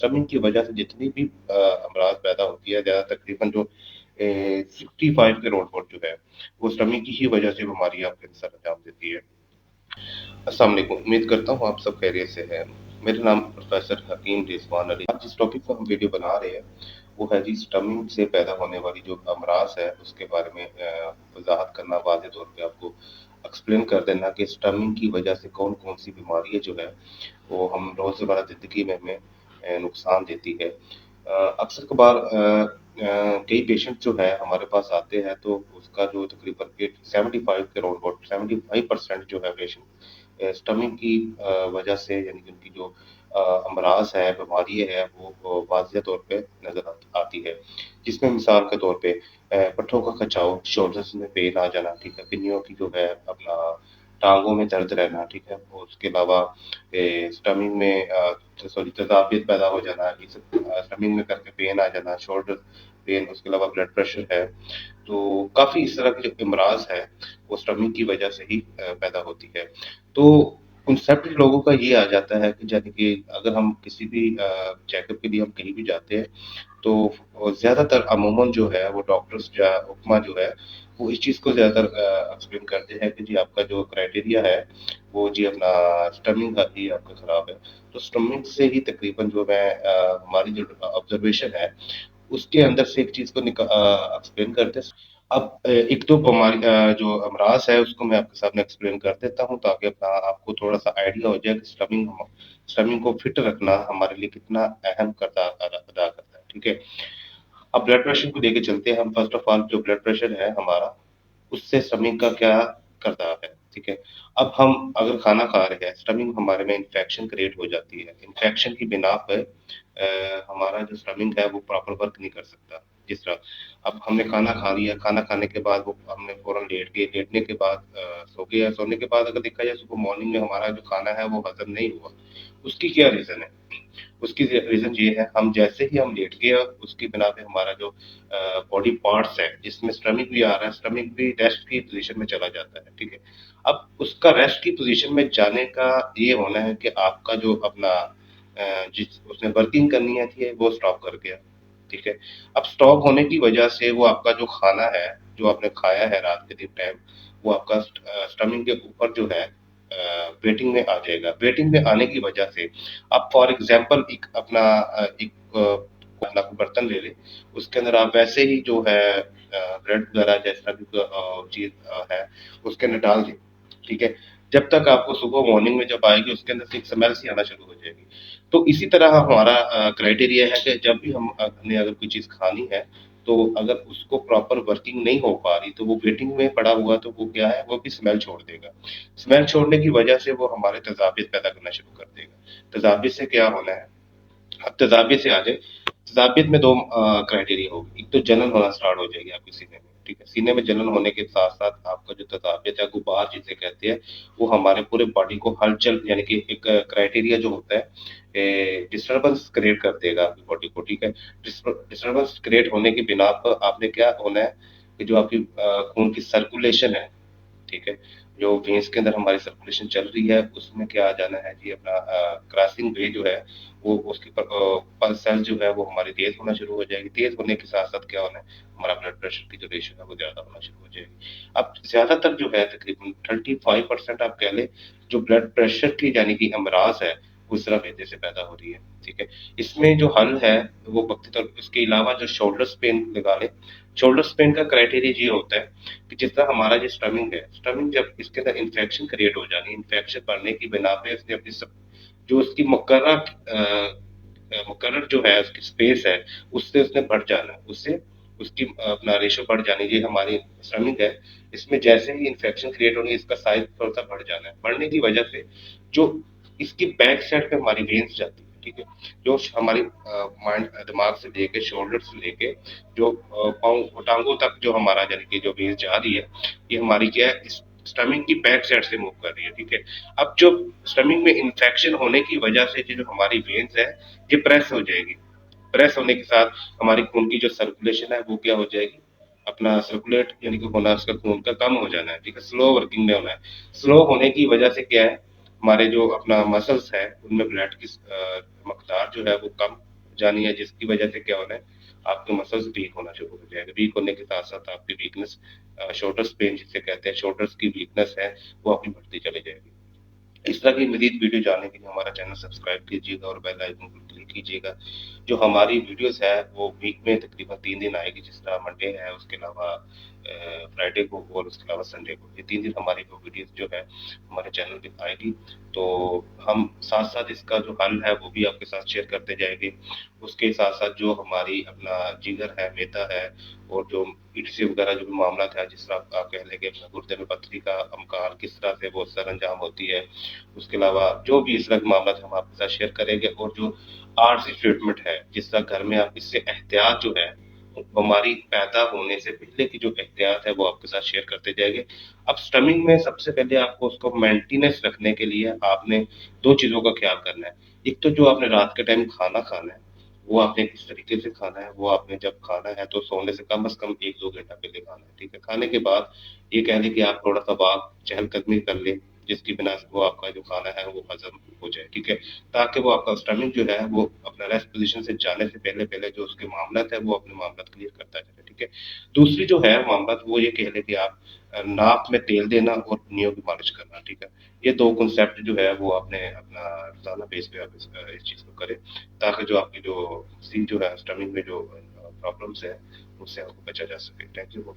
स्टमिंग की वजह से जितनी भी अमराज पैदा होती है, ज़्यादा तकरीबन जो 65 करोड़ जो है वो स्टमिंग की ही वजह से बीमारी आपके अंदर अंजाम देती है। अस्सलाम वालेकुम, उम्मीद करता हूँ आप सब खैरियत से हैं। मेरा नाम प्रोफेसर हकीम रिजवान अली। आज जिस टॉपिक पर हम वीडियो बना रहे हैं वो है जी स्टमिंग से पैदा होने वाली जो अमराज है उसके बारे में वजाहत करना, वाज़ेह तौर पे आपको एक्सप्लेन कर देना कि स्टमिंग की वजह से कौन कौन सी बीमारी जो है वो हम रोज़मर्रा ज़िंदगी में हमें नुकसान देती है। अक्सर कभार कई पेशेंट जो है हमारे पास आते हैं तो उसका जो तकरीबन 75 करोड़ 75% जो है पेशेंट स्टमिंग की वजह से यानी कि उनकी जो अमराज है, बीमारी है वो वाज़ेह तौर पे नज़र आती है। जिसमें मिसाल के तौर पे पट्ठों का खिंचाव, शोल्डर्स में पेन आ जाना, ठीक है? पिन्नियों की जो है अपना टाँगों में दर्द रहना, ठीक है? और उसके अलावा स्टमिक में सॉरी तेज़ाबियत पैदा हो जाना, स्टमिक में करके पेन आ जाना, शोल्डर पेन, उसके अलावा ब्लड प्रेशर है। तो काफ़ी इस तरह के जो अमराज है वो स्टमिक की वजह से ही पैदा होती है। तो कॉन्सेप्ट लोगों का ये आ जाता है कि यानी कि अगर हम किसी भी चेकअप के लिए हम कहीं भी जाते हैं तो ज़्यादातर अमूमन जो है वो डॉक्टर्स या हुक्मा जो है वो इस चीज़ को ज़्यादातर एक्सप्लेन करते हैं कि जी आपका जो क्राइटेरिया है वो जी अपना स्टमिक ही आपका ख़राब है। तो स्टमिक से ही तकरीबन जो है हमारी जो ऑब्जर्वेशन है उसके अंदर से एक चीज़ को एक्सप्लेन करते हैं। अब एक तो बीमारी जो अमराज है उसको मैं आपके सामने एक्सप्लेन कर देता हूँ ताकि अपना आपको थोड़ा-सा आइडिया हो जाए कि स्टमिक को फिट रखना हमारे लिए कितना अहम किरदार अदा करता है, ठीक है? अब ब्लड प्रेशर को लेके चलते हैं हम। फर्स्ट ऑफ ऑल जो ब्लड प्रेशर है हमारा, उससे स्टमिक का क्या किरदार है, ठीक है? अब हम अगर खाना खा रहे हैं, स्टमिक हमारे में इन्फेक्शन क्रिएट हो जाती है। इन्फेक्शन की बिना पे हमारा जो स्टमिक है वो प्रॉपर वर्क नहीं कर सकता। जिस तरह अब हमने खाना खा लिया, खाना खाने के बाद वो हमने फ़ौरन लेट गए, लेटने के बाद सो गए, सोने के बाद अगर देखा जाए सुबह मॉर्निंग में हमारा जो खाना है वो हज़म नहीं हुआ। उसकी क्या रीज़न है? उसकी रीज़न ये है हम जैसे ही हम लेट गए उसकी बिना पे हमारा जो बॉडी पार्ट्स है जिसमें स्टमिक भी आ रहा है, स्टमिक भी रेस्ट की पोज़ीशन में चला जाता है, ठीक है? अब उसका रेस्ट की पोज़ीशन में जाने का ये होना है कि आपका जो अपना जिस उसने वर्किंग करनी है थी वो स्टॉप कर गया, ठीक है? अब स्टॉप होने की वजह से वो आपका जो खाना है, जो आपने खाया है रात के दिन टाइम, वो आपका स्टमिक के ऊपर जो है वेटिंग में आ जाएगा। वेटिंग में आने की वजह से आप फॉर एग्जांपल एक अपना अपना कोई बर्तन ले लें, उसके अंदर आप वैसे ही जो है ब्रेड वगैरह जैसा भी चीज़ है, उसके अंदर डाल दें, ठीक है? जब तक आपको सुबह मॉर्निंग में जब आएगी उसके अंदर से एक स्मेल सी आना शुरू हो जाएगी। तो इसी तरह हमारा क्राइटेरिया है कि जब भी हमने अगर कोई चीज़ खानी है, तो अगर उसको प्रॉपर वर्किंग नहीं हो पा रही, तो वो वेटिंग में पड़ा हुआ तो वो क्या है, वो भी स्मेल छोड़ देगा। स्मेल छोड़ने की वजह से वो हमारे तेज़ाबियत पैदा करना शुरू कर देगा। तेज़ाबियत से क्या होना है, अब तेज़ाबियत से आ जाए, तेज़ाबियत में 2 क्राइटेरिया होगी। एक तो जलन होना स्टार्ट हो जाएगी आपके सीने में, ठीक है? सीने में जलन होने के साथ-साथ आपका जो तेज़ाबियत है, गुबार जिसे कहते हैं, वो हमारे पूरे बॉडी को हलचल यानी कि एक क्राइटेरिया जो होता है डिस्टर्बेंस क्रिएट कर देगा आपकी बॉडी को, ठीक है? डिस्टर्बेंस क्रिएट होने की बिना पर आपने क्या होना है कि जो आपकी खून की सर्कुलेशन है, ठीक है? जो वेन्स के अंदर हमारी सर्कुलेशन चल रही है, उसमें क्या आ जाना है जी अपना क्रॉसिंग वे जो है, वो उसके पल्स सेल जो है वो हमारी तेज़ होना शुरू हो जाएगी। तेज़ होने के साथ-साथ क्या होना है, हमारा ब्लड प्रेशर की जो रेशियो है वो ज़्यादा होना शुरू हो जाएगी। अब ज़्यादातर जो है तकरीबन 35% आप कह लें, जो ब्लड प्रेशर की यानी कि अमराज़ है, वो इस तरह वजह से पैदा हो रही है, ठीक है? इसमें जो हल है, वो वक़्ती तौर पे इसके अलावा जो शोल्डर्स पेन लगा लें, शोल्डर्स पेन का क्राइटेरिया ये होता है कि जिस तरह हमारा जो स्टमिक है, स्टमिक जब इसके अंदर इन्फेक्शन क्रिएट हो जानी है, इन्फेक्शन बढ़ने की बिना पे उसने अपनी जो उसकी मुकर्रर जो है उसकी स्पेस है, उससे उसने बढ़ जाना है, उससे उसकी अपना रेशियो बढ़ जानी है। ये हमारी स्टमिक है, इसमें जैसे ही इन्फेक्शन क्रिएट होनी है, इसका साइज़ थोड़ा-सा बढ़ जाना है। बढ़ने की वजह से जो इसकी बैक साइड पे हमारी वेन्स जाती है, ठीक है? जो हमारी माइंड दिमाग से लेके शोल्डर से लेके जो पाँव टाँगों तक जो हमारा यानी कि जो वेव जा रही है, ये हमारी क्या है इस स्टमिक की बैक साइड से मूव कर रही है, ठीक है? अब जो स्टमिक में इन्फेक्शन होने की वजह से ये जो हमारी वेन्स है, ये प्रेस हो जाएगी। प्रेस होने के साथ हमारी खून की जो सर्कुलेशन है वो क्या हो जाएगी, अपना सर्कुलेट यानी कि होना उसका खून का कम हो जाना है, ठीक है? स्लो वर्किंग में होना है। स्लो होने की वजह से क्या है, हमारे जो अपना मसल्स है, उनमें ब्लड की मकदार जो है वो कम جانی ہے, جس کی وجہ سے کیا ہونا ہے, آپ کے مسلس ویک ہونا شروع ہو جائے گا. ویک ہونے کے ساتھ ساتھ آپ کی ویکنس, شولڈرس پین جسے کہتے ہیں, شولڈرس کی ویکنس ہے وہ آپ کی بڑھتی چلی جائے گی. اس طرح کی مزید ویڈیو جاننے کے لیے ہمارا چینل سبسکرائب کیجیے گا اور بیل آئکن کو کلک کیجیے گا. جو ہماری ویڈیوز ہے وہ ویک میں تقریباً 3 دن آئے گی, جس طرح منڈے ہے, اس کے علاوہ فرائیڈے کو, اور اس کے علاوہ سنڈے کو. یہ 3 دن ہماری وہ ویڈیوز جو ہے ہمارے چینل پہ آئے گی. تو ہم ساتھ ساتھ اس کا جو حل ہے وہ بھی آپ کے ساتھ شیئر کرتے جائیں گے. اس کے ساتھ ساتھ جو ہماری اپنا جگر ہے, میدا ہے, اور جو ETC وغیرہ جو بھی معاملات ہیں, جس طرح آپ کہہ لیں کہ اپنا گردے میں پتھری کا امکان کس طرح سے وہ سر انجام ہوتی ہے, اس کے علاوہ جو بھی اس طرح کے معاملات ہم آپ کے ساتھ شیئر کریں گے. اور جو آرٹس ٹریٹمنٹ ہے, جس طرح گھر میں آپ اس سے احتیاط جو ہے, بیماری پیدا ہونے سے پہلے کی جو احتیاط ہے وہ آپ کے ساتھ شیئر کرتے جائیں گے. اب سٹمنگ میں سب سے پہلے آپ کو اس کو مینٹیننس رکھنے کے لیے آپ نے 2 چیزوں کا خیال کرنا ہے. ایک تو جو آپ نے رات کے ٹائم کھانا ہے وہ آپ نے کس طریقے سے کھانا ہے, وہ آپ نے جب کھانا ہے تو سونے سے کم از کم 1-2 گھنٹہ پہلے کھانا ہے, ٹھیک ہے. کھانے کے بعد یہ کہہ لیں کہ آپ تھوڑا سا واک, چہل قدمی کر لیں, جس کی بنا سے وہ آپ کا جو کھانا ہے وہ ہضم ہو جائے, ٹھیک ہے, تاکہ وہ آپ کا اسٹمک جو ہے وہ اپنا ریسٹ پوزیشن سے جانے سے پہلے پہلے جو اس کے معاملات ہے وہ اپنے معاملات کلیئر کرتا جائے, ٹھیک ہے. دوسری جو ہے معاملات وہ یہ کہہ لیں کہ آپ ناک میں تیل دینا اور نیوں کی مالش کرنا, ٹھیک ہے. یہ 2 کنسیپٹ جو ہے وہ آپ نے اپنا روزانہ بیس پہ آپ اس چیز کو کریں, تاکہ جو آپ کی جو سی جو ہے اسٹمک میں جو پرابلمس ہے اس سے آپ کو بچا جا سکے. Thank you.